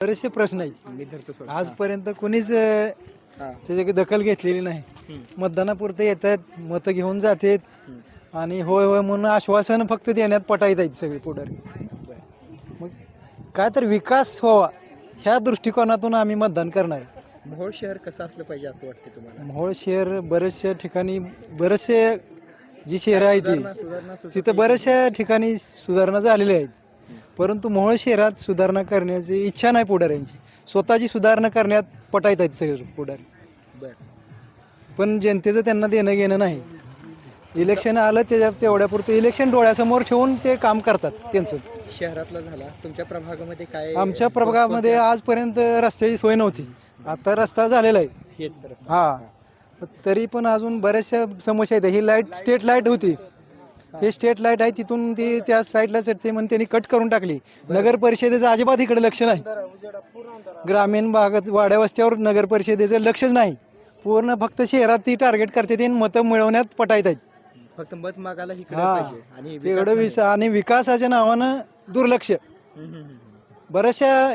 बरेचसे प्रश्न आहेत मी धरतो सोड. आजपर्यंत कोणीच हा. त्याची दखल घेतलेली नाही. मतदानापुरते येतात, मतं घेऊन जातात आणि होय होय म्हणून आश्वासन फक्त देण्यात पटाईत आहेत सगळे पुढारी. मग काय तर विकास व्हावा ह्या दृष्टिकोनातून आम्ही मतदान करणार. मोहोळ शहर कसं असलं पाहिजे असं वाटतं तुम्हाला? मोहोळ शहर बरेचशा ठिकाणी बरेचसे जी शहरं आहेत सुधारणा तिथं बऱ्याचशा ठिकाणी सुधारणा झालेल्या आहेत. परंतु मोहोळ शहरात सुधारणा करण्याची इच्छा नाही पुढाऱ्यांची. स्वतःची सुधारणा करण्यात पटाईत आहेत सगळे पुढारी. बर. पण जनतेचं त्यांना देणं घेणं नाही. इलेक्शन आलं त्याच्या तेवढ्यापुरतं इलेक्शन डोळ्यासमोर ठेवून ते काम करतात त्यांचं. शहरातला झाला तुमच्या प्रभागामध्ये काय? आमच्या प्रभागामध्ये आजपर्यंत रस्त्याची सोय नव्हती. आता रस्ता झालेला आहे. हेच रस्ता. हा, तरी पण अजून बऱ्याचशा समस्या आहेत. ही लाईट स्टेट लाईट होती, हे स्टेट लाईट आहे तिथून ती त्या साईडला चढते म्हणून त्यांनी कट करून टाकली. नगर परिषदेचं अजिबात इकडे लक्ष नाही. ग्रामीण भागात वाड्या वस्त्यावर नगर परिषदेचं लक्षच नाही. पूर्ण फक्त शहरात ती टार्गेट करते ते मतं मिळवण्यात पटाईत आहेत. फक्त मत मागायला इकडे हा, पाहिजे आणि तेवढं आणि विकासाच्या नावानं दुर्लक्ष. बऱ्याचशा